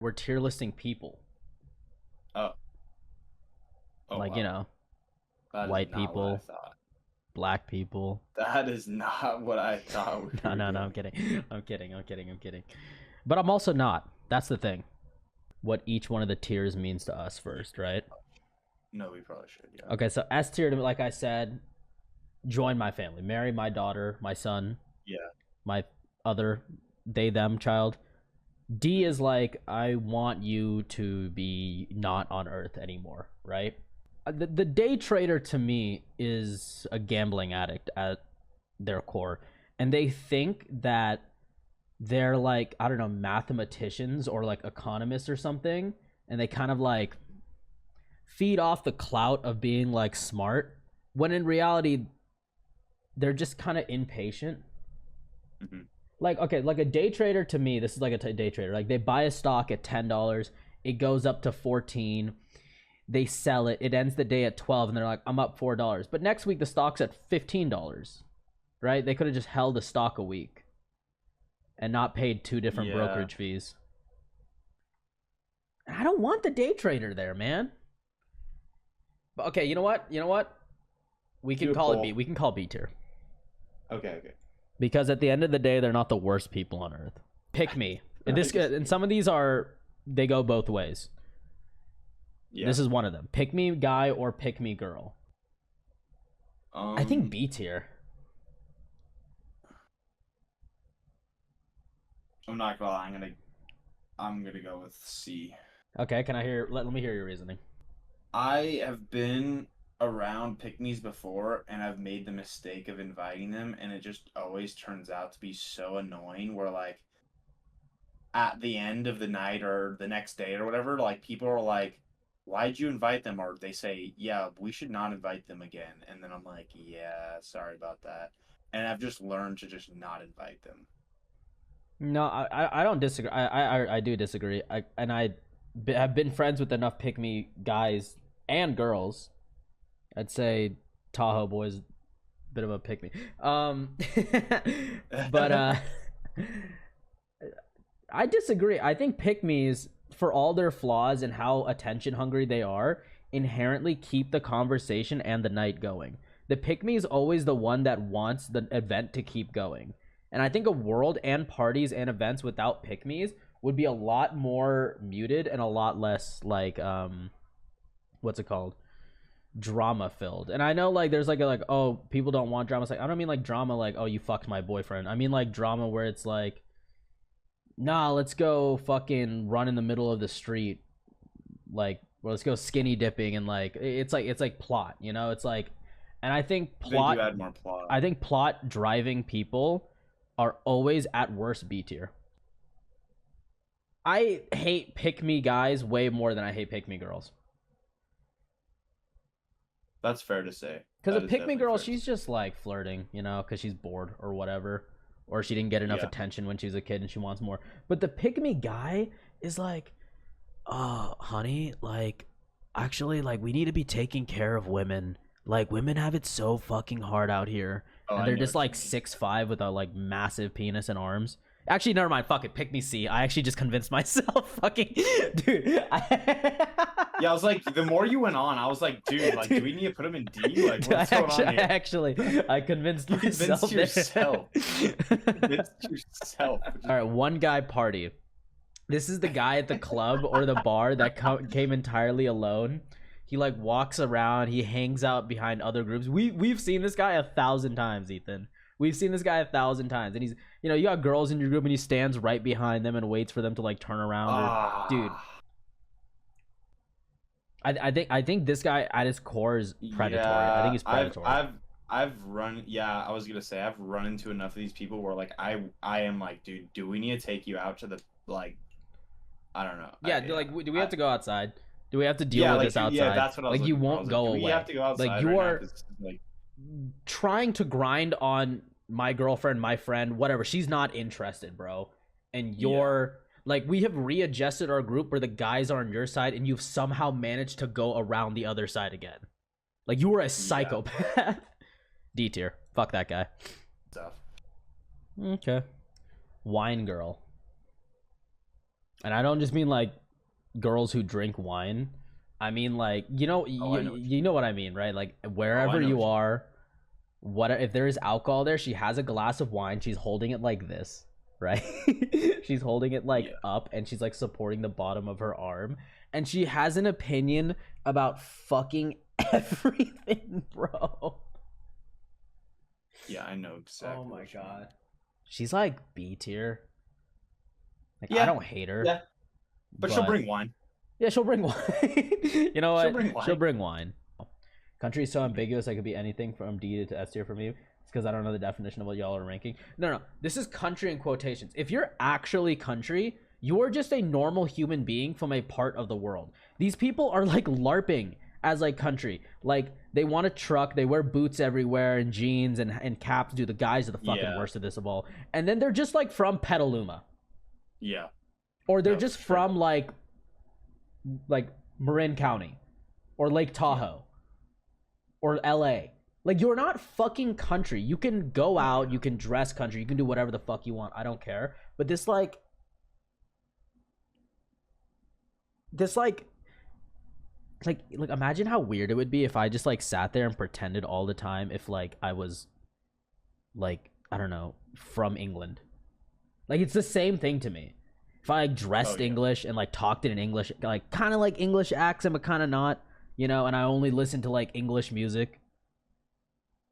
We're tier listing people. Oh. Oh, Like, wow. you know, That is white not what I people, thought. black people. That is not what I thought we No, were no, no, doing. I'm kidding. I'm kidding. I'm kidding. I'm kidding. But I'm also not. That's the thing. What each one of the tiers means to us first, right? No, we probably should, yeah. Okay, so S tier, like I said, join my family, marry my daughter, my son, Yeah. my other they them child. D is like, I want you to be not on Earth anymore, right? The day trader to me is a gambling addict at their core, and they think that they're like, I don't know, mathematicians or like economists or something, and they kind of like feed off the clout of being like smart, when in reality they're just kind of impatient. Mm-hmm. Like, okay, like a day trader to me, this is like a day trader. Like, they buy a stock at $10, it goes up to 14, they sell it, it ends the day at 12, and they're like, I'm up $4. But next week the stock's at $15, right? They could have just held the stock a week and not paid two different brokerage fees. I don't want the day trader there, man. But okay, you know what? We can call it B. We can call B tier. Okay. Because at the end of the day, they're not the worst people on earth. Pick me. And some of these they go both ways. Yeah. This is one of them. Pick me guy or pick me girl. I think B tier. I'm not gonna lie. I'm gonna go with C. Okay, can I hear? Let me hear your reasoning. I have been around pick-me's before, and I've made the mistake of inviting them, and it just always turns out to be so annoying. Where like at the end of the night or the next day or whatever, like people are like, "Why'd you invite them?" Or they say, "Yeah, we should not invite them again." And then I'm like, "Yeah, sorry about that." And I've just learned to just not invite them. No, I don't disagree. I do disagree. Have been friends with enough pick me guys and girls. I'd say Tahoe boys, bit of a pick me. But I disagree. I think pick me's, for all their flaws and how attention hungry they are, inherently keep the conversation and the night going. The pick me is always the one that wants the event to keep going. And I think a world and parties and events without pick me's would be a lot more muted and a lot less like what's it called? Drama filled. And I know like there's like oh, people don't want drama. It's like, I don't mean like drama like, oh, you fucked my boyfriend. I mean like drama where it's like, nah, let's go fucking run in the middle of the street, like, well, let's go skinny dipping, and like it's like plot, you know? It's like, and I think plot, They do add more plot. I think plot driving people are always at worst B tier. I hate pick me guys way more than I hate pick me girls. That's fair to say. Because a pick me girl, she's just like flirting, you know, because she's bored or whatever, or she didn't get enough attention when she was a kid and she wants more. But the pick me guy is like, oh, honey, like, actually, like, we need to be taking care of women. Like, women have it so fucking hard out here. And they're just like 6'5" with a like massive penis and arms. Actually, never mind. Fuck it. Pick me C. I actually just convinced myself. Fucking dude. Yeah, I was like, the more you went on, I was like, dude, like, do we need to put him in D? Like, what's going on here? Actually, I convinced myself. Convinced yourself. Convinced yourself. All right, one guy party. This is the guy at the club or the bar that came entirely alone. He like walks around. He hangs out behind other groups. We've seen this guy 1,000 times, Ethan. We've seen this guy 1,000 times, and he's, you know, you got girls in your group, and he stands right behind them and waits for them to like turn around. Dude, I think this guy at his core is predatory. Yeah, I think he's predatory. I've run. Yeah, I was gonna say I've run into enough of these people where like I am like, dude, do we need to take you out to the like, I don't know. Yeah, do we have to go outside? Do we have to deal with this outside? Yeah, that's what I was like. You won't go away. We have to go outside. Like, you are trying to grind on my girlfriend, my friend, whatever. She's not interested, bro. And you're like, we have readjusted our group where the guys are on your side, and you've somehow managed to go around the other side again. Like, you were a psychopath. D tier. Fuck that guy. Stuff. Okay. Wine girl. And I don't just mean like girls who drink wine. I mean like I know what you know what I mean, right? Like I wherever know you what you are, what if there is alcohol there? She has a glass of wine. She's holding it like this, right? She's holding it like Yeah. up, and she's like supporting the bottom of her arm, and she has an opinion about fucking everything, bro. Yeah, I know exactly. Oh my what you mean. god. She's like B tier. Like I Yeah. don't hate her. Yeah. But she'll bring wine. Yeah, she'll bring wine. You know what? She'll bring wine. She'll bring wine. Country is so ambiguous. I could be anything from D to S tier for me. It's because I don't know the definition of what y'all are ranking. No. This is country in quotations. If you're actually country, you are just a normal human being from a part of the world. These people are like LARPing as like country. Like they want a truck, they wear boots everywhere and jeans and caps. Dude, the guys are the fucking worst of this of all. And then they're just like from Petaluma. Yeah. Or they're No, just for sure. from like Marin County or Lake Tahoe or LA. Like you're not fucking country. You can go out, you can dress country, you can do whatever the fuck you want. I don't care. But this like imagine how weird it would be if I just like sat there and pretended all the time if like I was like I don't know, from England. Like it's the same thing to me. If I like dressed English and like talked in an English, like kind of like English accent, but kind of not, you know, and I only listen to like English music.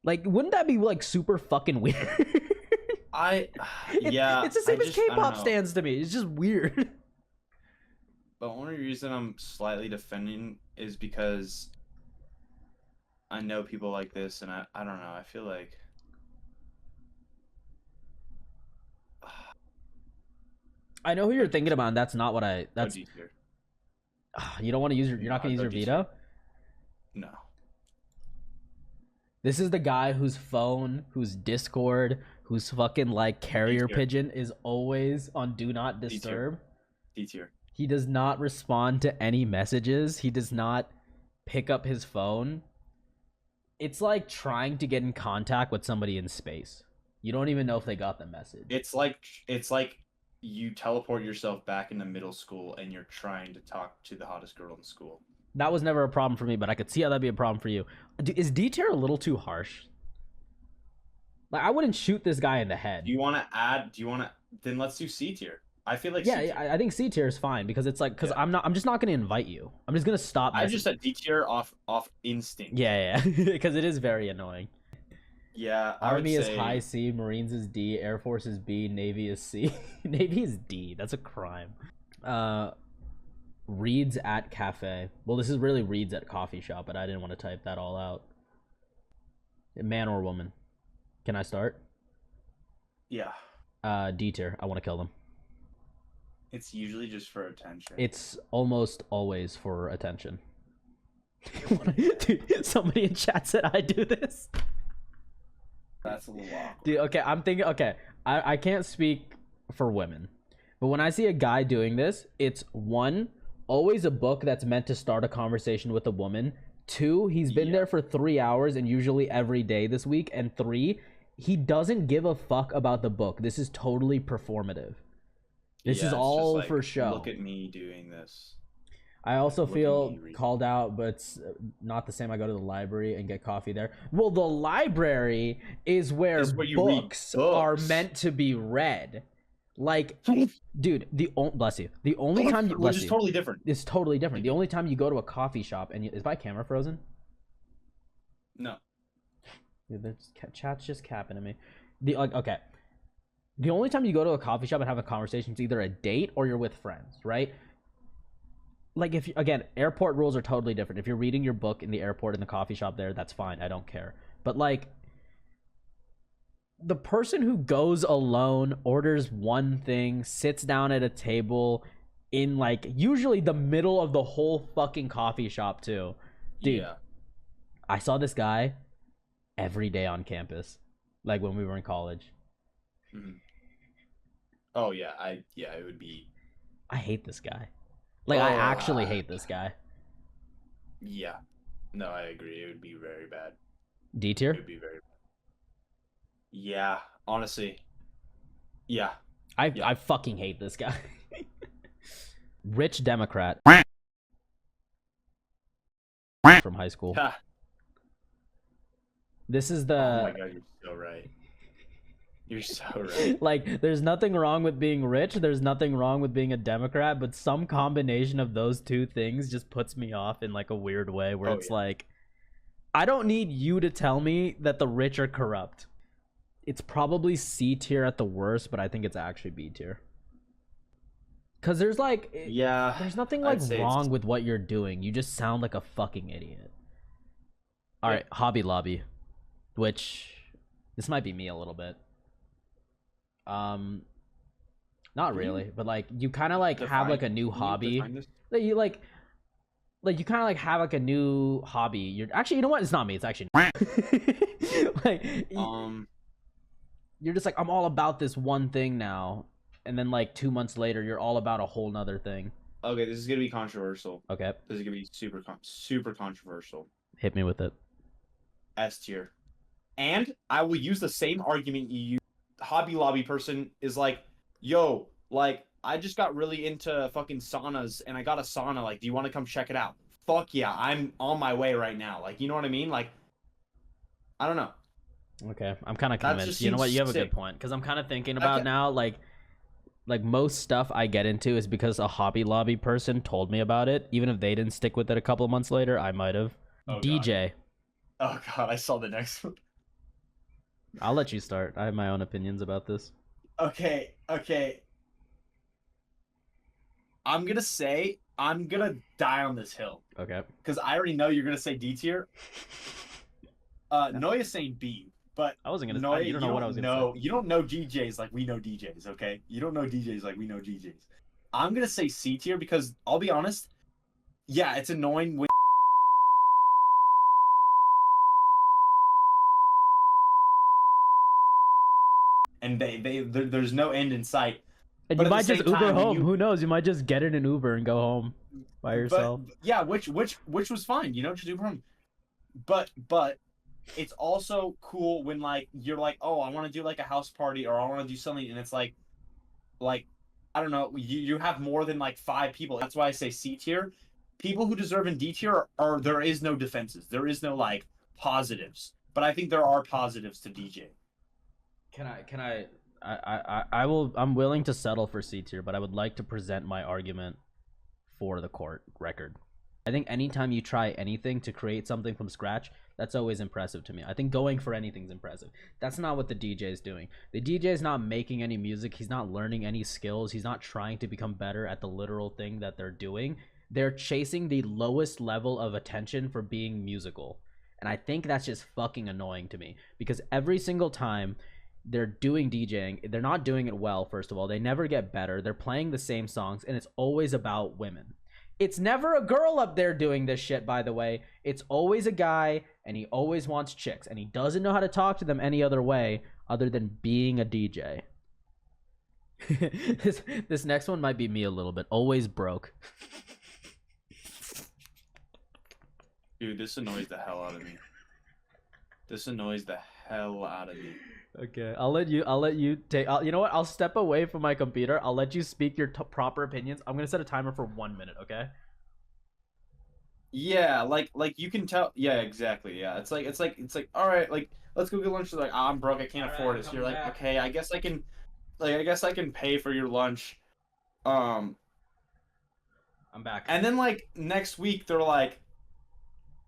Like, wouldn't that be like super fucking weird? It's the same as K-pop stands to me. It's just weird. The only reason I'm slightly defending is because I know people like this, and I don't know. I feel like I know who you're thinking about, and that's not what I. That's D tier. you don't want to use your. You're not gonna use your veto. No. This is the guy whose phone, whose Discord, whose fucking like carrier pigeon is always on do not disturb. D tier. He does not respond to any messages. He does not pick up his phone. It's like trying to get in contact with somebody in space. You don't even know if they got the message. It's like you teleport yourself back into middle school and you're trying to talk to the hottest girl in school. That was never a problem for me, but I could see how that'd be a problem for you. Is D tier a little too harsh? Like I wouldn't shoot this guy in the head. Do you want to? Then let's do C tier. I feel like I think C tier is fine because it's like I'm just not gonna invite you. I'm just gonna stop. I just said D tier off instinct. Yeah, because it is very annoying. Yeah, Army is high C, Marines is D, Air Force is B, Navy is C. Navy is D. That's a crime. Reads at cafe. Well, this is really reads at coffee shop, but I didn't want to type that all out. Man or woman? Can I start? Yeah. D tier. I want to kill them. It's usually just for attention. It's almost always for attention. Dude, somebody in chat said I do this. That's a little awkward. Dude, okay, I'm thinking, okay, I can't speak for women, but when I see a guy doing this, it's one, always a book that's meant to start a conversation with a woman. Two, he's been there for 3 hours and usually every day this week. And three, he doesn't give a fuck about the book. This is totally performative. This is all like, for show. Look at me doing this. I also feel called out, but it's not the same. I go to the library and get coffee there. Well, the library is where books are meant to be read. Like, dude, bless you. The only time you which is totally different. It's totally different. The only time you go to a coffee shop and is my camera frozen? No. Dude, the chat's just capping at me. Okay. The only time you go to a coffee shop and have a conversation is either a date or you're with friends, right? Like if again, airport rules are totally different. If you're reading your book in the airport in the coffee shop there, that's fine. I don't care. But like the person who goes alone, orders one thing, sits down at a table in like usually the middle of the whole fucking coffee shop too. Dude, I saw this guy every day on campus, like when we were in college. Mm-hmm. Oh yeah, it would be. I hate this guy. Like I actually hate this guy. Yeah, no, I agree. It would be very bad. D tier. It would be very bad. Yeah, honestly. Yeah. I fucking hate this guy. Rich Democrat from high school. Ha. This is Oh the my god, you're so right. You're so right. like there's nothing wrong with being rich, there's nothing wrong with being a Democrat, but some combination of those two things just puts me off in like a weird way where it's like I don't need you to tell me that the rich are corrupt. It's probably C tier at the worst, but I think it's actually B tier. Cause there's like Yeah, there's nothing I'd like say wrong with what you're doing. You just sound like a fucking idiot. All right, Hobby Lobby, which this might be me a little bit. Not really, but like you kind of like have like a new hobby. That you like you kind of like have like a new hobby. You're actually, you know what? It's not me. It's actually like you're just like I'm all about this one thing now, and then like 2 months later, you're all about a whole nother thing. Okay, this is gonna be controversial. Okay, this is gonna be super controversial. Hit me with it. S tier, and I will use the same argument you use. Hobby Lobby person is like, yo, like I just got really into fucking saunas, and I got a sauna. Like, do you want to come check it out? Fuck yeah, I'm on my way right now. Like, you know what I mean? Like, I don't know. Okay, I'm kind of convinced. You know what? You have a good point because I'm kind of thinking about now, like most stuff I get into is because a Hobby Lobby person told me about it. Even if they didn't stick with it a couple of months later, I might have. DJ. Oh god, I saw the next one. I'll let you start. I have my own opinions about this. Okay. I'm gonna die on this hill. Okay. Because I already know you're gonna say D tier. Noya's saying B, but I wasn't gonna. Noya, you don't know what I was gonna say. You don't know DJs like we know DJs. Okay, you don't know DJs like we know DJs. I'm gonna say C tier because I'll be honest. Yeah, it's annoying when. And there's no end in sight. And but you might just Uber home. Who knows? You might just get in an Uber and go home by yourself. But, yeah, which was fine. You know, just Uber home. But it's also cool when like you're like, oh, I want to do like a house party or I want to do something, and it's like I don't know, you have more than like 5 people. That's why I say C tier. People who deserve in D tier are there is no defenses. There is no like positives. But I think there are positives to DJ. I'm willing to settle for C tier, but I would like to present my argument for the court record. I think anytime you try anything to create something from scratch, that's always impressive to me. I think going for anything's impressive. That's not what the DJ is doing. The DJ is not making any music. He's not learning any skills. He's not trying to become better at the literal thing that they're doing. They're chasing the lowest level of attention for being musical. And I think that's just fucking annoying to me because every single time they're doing DJing, they're not doing it well. First of all, they never get better. They're playing the same songs and it's always about women. It's never a girl up there doing this shit, by the way. It's always a guy and he always wants chicks and he doesn't know how to talk to them any other way other than being a DJ. This next one might be me a little bit. Always broke. Dude, this annoys the hell out of me. This annoys the hell out of me. Okay, I'll let you take. You know what? I'll step away from my computer. I'll let you speak your proper opinions. I'm gonna set a timer for 1 minute. Okay. Yeah, like you can tell. Yeah, exactly. Yeah, it's like all right, like let's go get lunch. Like oh, I'm broke, I can't afford it. So you're like, okay, I guess I can pay for your lunch. I'm back. And then like next week they're like,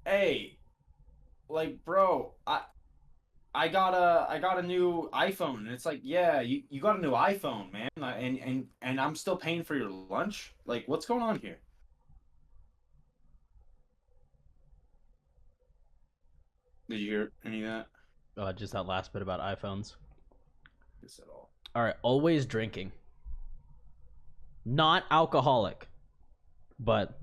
hey, like bro, I got a new iPhone, and it's like, yeah, you got a new iPhone, man, and I'm still paying for your lunch. Like, what's going on here? Did you hear any of that? Just that last bit about iPhones. This at all. All right, always drinking. Not alcoholic, but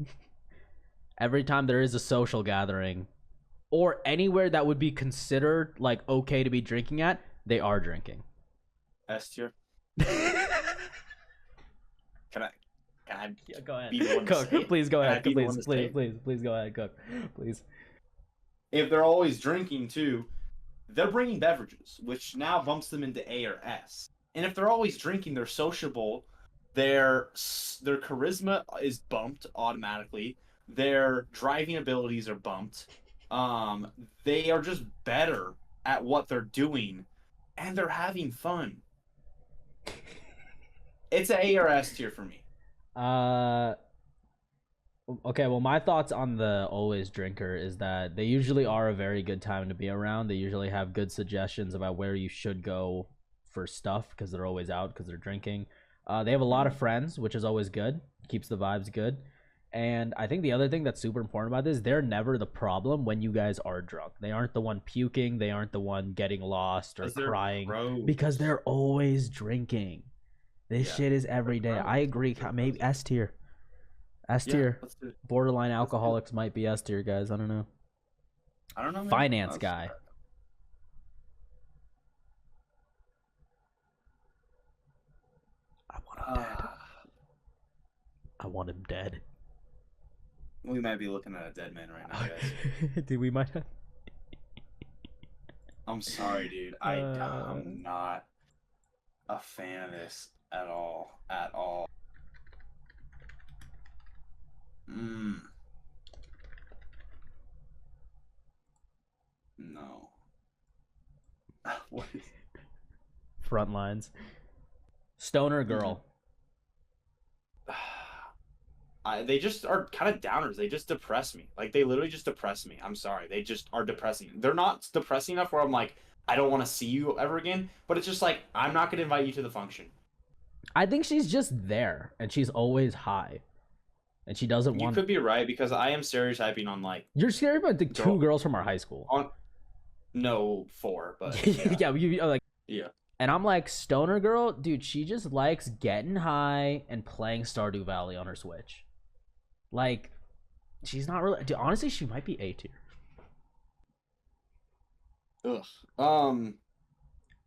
every time there is a social gathering or anywhere that would be considered like okay to be drinking at, they are drinking. S tier. Can I yeah, go ahead. Cook, please go ahead. Please go ahead, Cook. Please. If they're always drinking too, they're bringing beverages, which now bumps them into A or S. And if they're always drinking, they're sociable, their charisma is bumped automatically. Their driving abilities are bumped. Um, they are just better at what they're doing, and they're having fun. It's an A or S tier for me. Okay, well, my thoughts on the always drinker is that they usually are a very good time to be around. They usually have good suggestions about where you should go for stuff because they're always out because they're drinking. They have a lot of friends, which is always good, keeps the vibes good. And I think the other thing that's super important about this, they're never the problem when you guys are drunk. They aren't the one puking, they aren't the one getting lost or crying because they're always drinking. This shit is every day. I agree. Maybe S tier. S tier. Yeah, borderline alcoholics might be S tier, guys. I don't know. I don't know. Man. Finance guy. I want him dead. I want him dead. We might be looking at a dead man right now, guys. Dude, we might have. I'm sorry, dude. I'm not a fan of this at all. At all. No. What is Front lines. Stoner girl. They just are kind of downers. They just depress me. Like, they literally just depress me. I'm sorry. They just are depressing. They're not depressing enough where I'm like, I don't want to see you ever again. But it's just like, I'm not going to invite you to the function. I think she's just there, and she's always high. And she doesn't want... You could be right, because I am stereotyping on, like... You're scared about the two girls from our high school. No, 4, but... Yeah, like... Yeah. And I'm like, stoner girl? Dude, she just likes getting high and playing Stardew Valley on her Switch. Like, she's not really... Dude, honestly, she might be A tier. Ugh.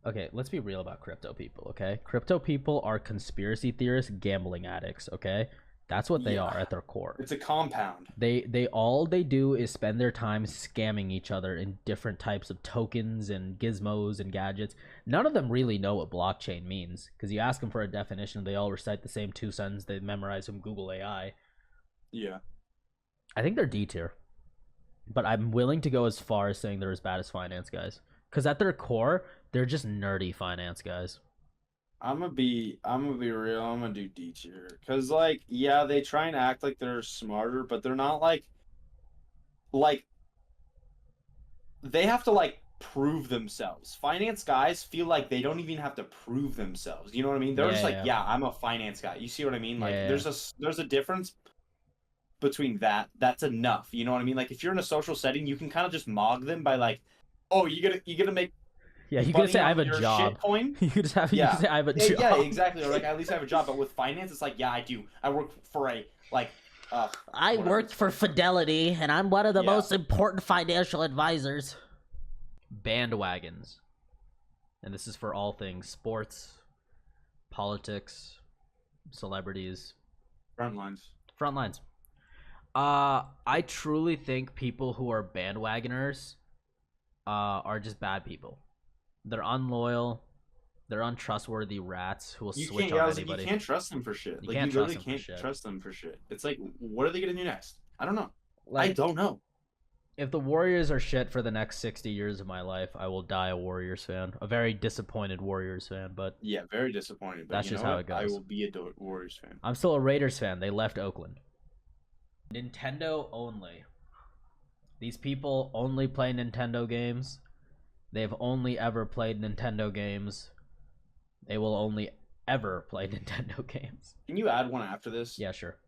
Okay, let's be real about crypto people, okay? Crypto people are conspiracy theorists, gambling addicts, okay? That's what they are at their core. It's a compound. They all they do is spend their time scamming each other in different types of tokens and gizmos and gadgets. None of them really know what blockchain means, because you ask them for a definition, they all recite the same 2 sentences they memorize from Google AI. Yeah. I think they're D tier. But I'm willing to go as far as saying they're as bad as finance guys. Because at their core, they're just nerdy finance guys. I'm gonna be real. I'm gonna do D tier. Cause like, yeah, they try and act like they're smarter, but they're not like they have to like prove themselves. Finance guys feel like they don't even have to prove themselves. You know what I mean? They're just like, yeah, I'm a finance guy. You see what I mean? Like, there's a difference between that. That's enough. You know what I mean? Like, if you're in a social setting, you can kind of just mog them by like, oh, you gonna make. Yeah, you can say I have a job. You can say I have a job. Yeah, exactly. Or like, at least I have a job. But with finance, it's like, yeah, I do. I work for a I worked for Fidelity, and I'm one of the most important financial advisors. Bandwagons, and this is for all things sports, politics, celebrities, front lines. I truly think people who are bandwagoners are just bad people. They're unloyal. They're untrustworthy rats who will switch on anybody. You can't trust them for shit. You really can't trust them for shit. It's like, what are they gonna do next? I don't know. Like, I don't know. If the Warriors are shit for the next 60 years of my life, I will die a Warriors fan. A very disappointed Warriors fan, but... Yeah, very disappointed. But that's just how it goes. I will be a Warriors fan. I'm still a Raiders fan. They left Oakland. Nintendo only. These people only play Nintendo games. They've only ever played Nintendo games. They will only ever play Nintendo games. Can you add one after this? Yeah, sure.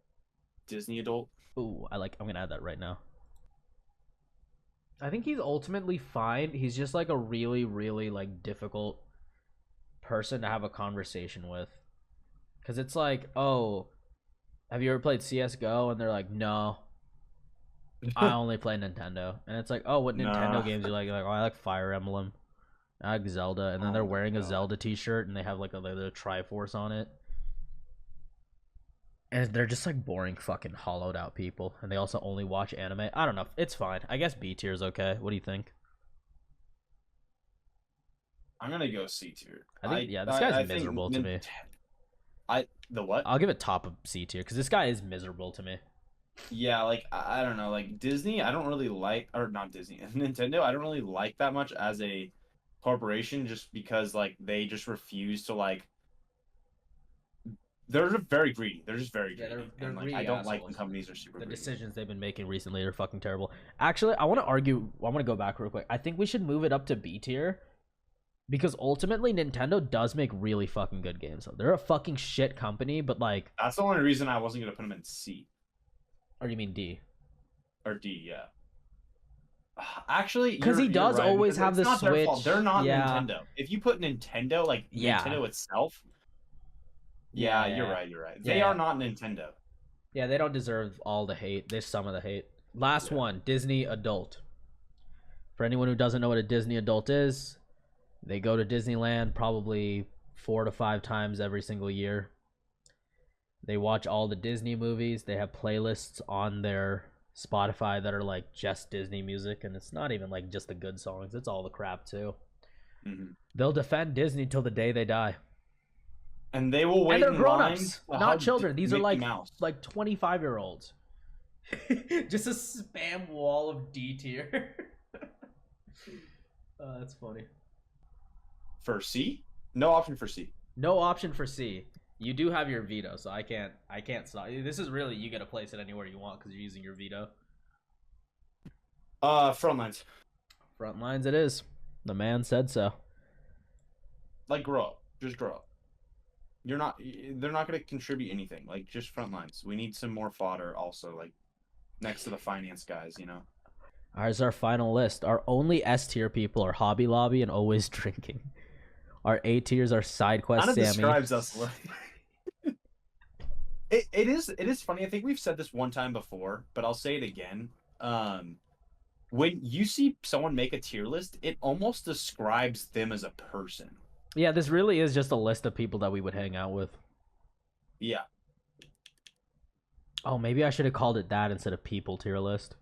Disney adult. Ooh, I'm gonna add that right now. I think he's ultimately fine. He's just like a really, really like difficult person to have a conversation with. Cause it's like, oh, have you ever played CS:GO? And they're like, no. I only play Nintendo. And it's like, oh, what Nintendo games do you like? You're like, oh, I like Fire Emblem. I like Zelda. And then they're wearing a Zelda t-shirt and they have like a Triforce on it. And they're just like boring fucking hollowed out people. And they also only watch anime. I don't know. It's fine. I guess B tier is okay. What do you think? I'm gonna go C tier. I think, this guy's miserable to me. The what? I'll give it top of C tier because this guy is miserable to me. Yeah, like I don't know, like Disney, I don't really like, or not Disney, Nintendo, I don't really like that much as a corporation, just because like they just refuse to like. They're very greedy. They're just very Yeah, greedy, they're and like greedy I don't like when assholes. companies are super The greedy. decisions they've been making recently are fucking terrible. Actually, I want to argue. I want to go back real quick. I think we should move it up to B tier because ultimately Nintendo does make really fucking good games. They're a fucking shit company, but like, That's the only reason I wasn't gonna put them in C or you mean D? or D. Yeah. Actually, Because he you're does right, always because have it's the not their fault. Switch. They're not Yeah, Nintendo. If you put Nintendo, like yeah, Nintendo itself, yeah, yeah, yeah, you're yeah, right. You're right. yeah, They are yeah. not Nintendo. Yeah, they don't deserve all the hate. There's some of the hate. Last Yeah. one, Disney adult. For anyone who doesn't know what a Disney adult is, they go to Disneyland probably 4 to 5 times every single year. They watch all the Disney movies. They have playlists on their Spotify that are like just Disney music, and it's not even like just the good songs. It's all the crap too. Mm-hmm. They'll defend Disney till the day they die. And they will wait And they're in line grown-ups, to not hug children. These are Mickey Mouse. like 25-year-olds. Just a spam wall of D tier. That's funny. For C? No option for C. No option for C. You do have your veto, so I can't stop. This is really, you get to place it anywhere you want because you're using your veto. Frontlines. Front lines it is. The man said so. Like grow up. Just grow up. They're not going to contribute anything. Like just front lines. We need some more fodder also, like next to the finance guys, you know. Ours our final list. Our only S tier people are Hobby Lobby and Always Drinking. Our A tiers are Side Quest Kind of Sammy. describes us. It is funny. I think we've said this one time before, but I'll say it again. When you see someone make a tier list, it almost describes them as a person. Yeah, this really is just a list of people that we would hang out with. Yeah. Oh, maybe I should have called it that instead of people tier list.